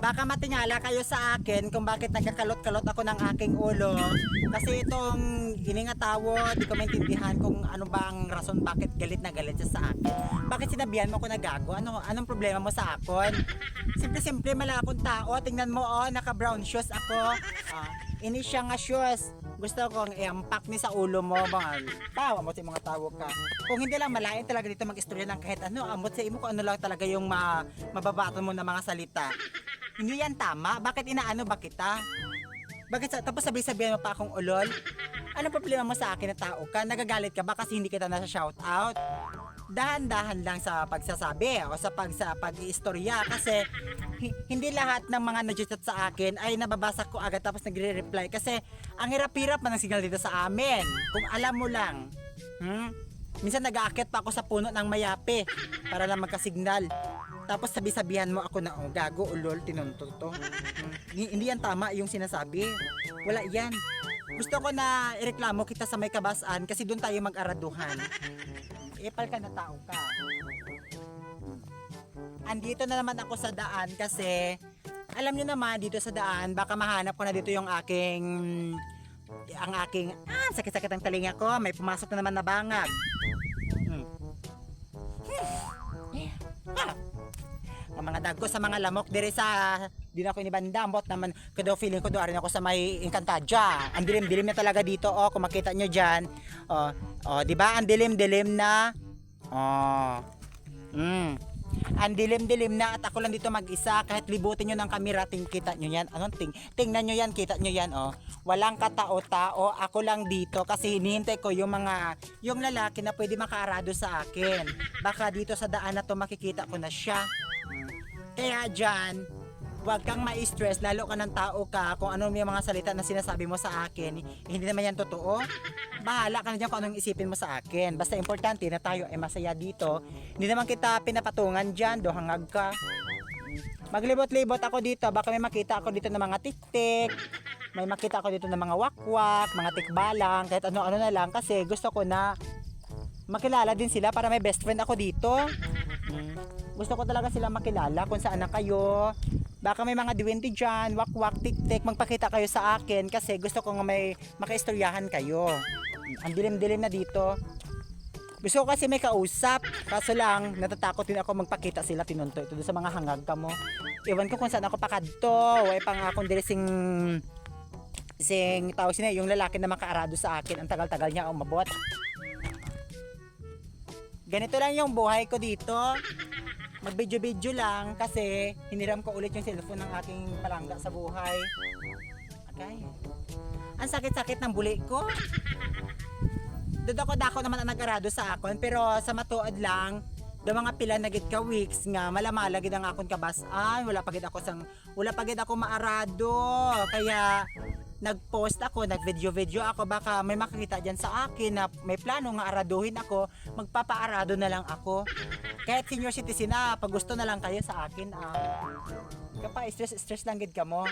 Baka matingala kayo sa akin kung bakit nagkakalot-kalot ako ng aking ulo. Kasi itong iningatawo, di ko maintindihan kung ano ba ang rason bakit galit na galit siya sa akin. Bakit sinabihan mo ako na gago? Anong problema mo sa akon? Simple-simple mala akong tao. Tingnan mo, oh, naka-brown shoes ako. Ini siya nga shoes. Gusto kong i-ampak ni sa ulo mo, mga tawa mo sa mga tawo ka. Kung hindi lang malain talaga dito mag-istorya ng kahit ano, amot sa imo kung ano lang talaga yung mababaton mo na mga salita. Hindi yan tama. Bakit inaano ba kita? Tapos sabi-sabihan mo pa akong ulol? Anong problema mo sa akin na tao ka? Nagagalit ka ba kasi hindi kita nasa shout out? Dahan-dahan lang sa pagsasabi o sa pag-iistorya kasi hindi lahat ng mga nag-chat sa akin ay nababasa ko agad tapos nagre-reply kasi ang hirap-hirap man ang signal dito sa amin. Kung alam mo lang. Minsan nag-aakyat pa ako sa puno ng mayapi para lang magka-signal. Tapos sabi-sabihan mo ako na, oh, gago, ulol, tinuntok to. Hindi yan tama yung sinasabi. Wala yan. Gusto ko na ireklamo kita sa may kabasaan kasi doon tayo mag-araduhan. Epal ka na tao ka. Andito na naman ako sa daan kasi alam niyo naman dito sa daan baka mahanap ko na dito yung aking sakit-sakit ang talinga ko. May pumasok na naman na bangag. Ang mga dagko sa mga lamok dire sa di na ako inibandambot naman kado feeling ko do arin ako sa may Encantadia. Ang dilim-dilim na talaga dito, oh, kung makita nyo diyan. Di ba? Ang dilim-dilim na. Ang dilim-dilim na at ako lang dito mag-isa kahit libutin nyo ng kamera, kita nyo yan. Tingnan nyo yan, kita nyo yan, oh. Walang katao-tao, ako lang dito kasi hinihintay ko yung lalaki na pwede makaarado sa akin. Baka dito sa daan na to makikita ko na siya. Kaya dyan, huwag kang ma-stress, lalo ka ng tao ka kung ano yung mga salita na sinasabi mo sa akin. Hindi naman yan totoo. Bahala ka na dyan kung anong isipin mo sa akin. Basta importante na tayo ay masaya dito. Hindi naman kita pinapatungan dyan, dohangag ka. Maglibot-libot ako dito, baka may makita ako dito ng mga tik-tik. May makita ako dito ng mga wakwak, mga tikbalang, kahit ano-ano na lang. Kasi gusto ko na makilala din sila para may best friend ako dito. Gusto ko talaga sila makilala kung saan na kayo. Baka may mga diwindi dyan, wakwak, tik-tik, magpakita kayo sa akin kasi gusto ko nga may makaistoryahan kayo. Ang dilim-dilim na dito. Gusto ko kasi may kausap, kaso lang natatakot din ako magpakita sila tinunto ito sa mga hangag ka mo. Iwan ko kung saan ako pakadto, way pang akong diri sing tawag sina yung lalaki na makaarado sa akin, ang tagal-tagal niya umabot. Ganito lang yung buhay ko dito. Mag-video-video lang kasi hiniram ko ulit yung cellphone ng aking palangga sa buhay. Okay. Ang sakit-sakit ng buli ko. Dako naman ang nag-arado sa akon pero sa matuod lang do mga pila na gid ka weeks nga malamala gid ang akon kabasan, wala pa gid ako maarado. Kaya nag-post ako, nag-video ako, baka may makakita diyan sa akin na may plano nga araduhin ako, magpapaarado na lang ako. Kahit senior citizen na, pag gusto na lang kayo sa akin, kapa stress lang gid kamo.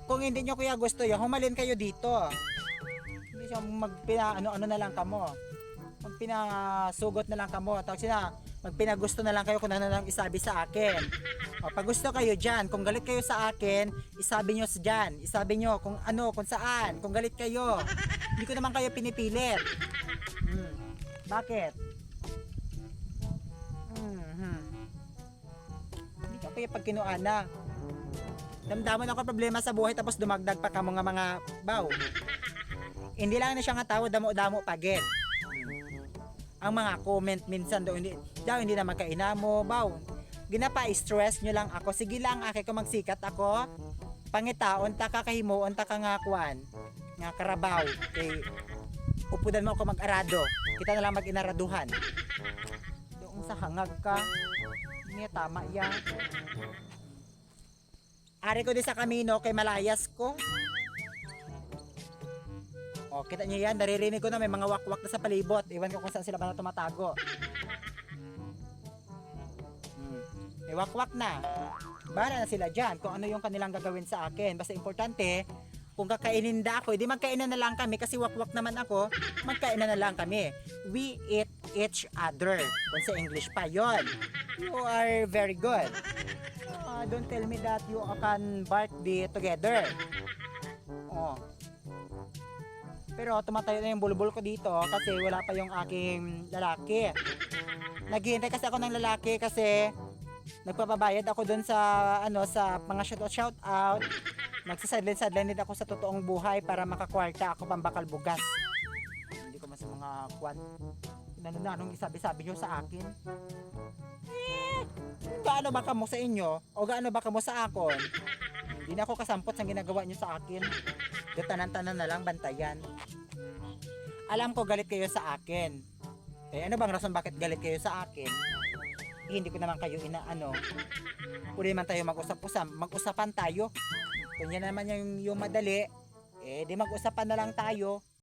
Kung hindi nyo kuya gusto yun, humalin kayo dito. Hindi siya ano na lang kamo. Magpinasugot na lang kamo. Tawag sila, magpinagusto na lang kayo kung ano lang isabi sa akin. Pag gusto kayo dyan, kung galit kayo sa akin, isabi nyo dyan. Isabi nyo kung ano, kung saan, kung galit kayo. Hindi ko naman kayo pinipilit. Bakit? Hindi ka kaya pag kinuana. Damdaman ako problema sa buhay tapos dumagdag pa ka mga baw. Hindi lang na siya nga tao, damo-damo pagit. Ang mga comment minsan daw hindi na magkainamo, baw. Ginapa-stress nyo lang ako. Sige lang, aki ko magsikat ako. Pangitaon ta kakahimuon ta ka nga kuan. Nga karabaw. Kay upudan mo ako mag-arado. Kita na lang mag-inaraduhan. Doon sa hangag ka. Hindi tama yan. Ari ko di sa kamino kay malayas ko. O, kita nyo yan, naririnig ko na may mga wakwak na sa palibot. Iwan ko kung saan sila ba na tumatago. May wakwak na. Bahala na sila dyan kung ano yung kanilang gagawin sa akin. Basta importante, kung kakainin na ako, hindi magkainan na lang kami kasi wakwak naman ako, magkainan na lang kami. We eat each other. Kung sa English pa yon. You are very good. don't tell me that you can birthday together. Oh. Pero tumatayo na yung bulbul ko dito kasi wala pa yung aking lalaki. Naghihintay kasi ako ng lalaki kasi nagpapabayad ako dun sa sa mga shout out. Nagsasadlin-sadlin din ako sa totoong buhay para makakwarta ako pambakal bugas. Hindi ko mas mga kwan. Anong isabi-sabi nyo sa akin? Gaano ba kamo sa inyo? O gaano ba kamo sa akon? Hindi na ako kasampot sa ginagawa nyo sa akin. Tanan-tanan na lang bantayan. Alam ko galit kayo sa akin. Eh ano bang rason bakit galit kayo sa akin? Eh, hindi ko naman kayo inaano. Pwede man tayo mag-usapan tayo. Kung yan naman yung madali, eh di mag-usapan na lang tayo.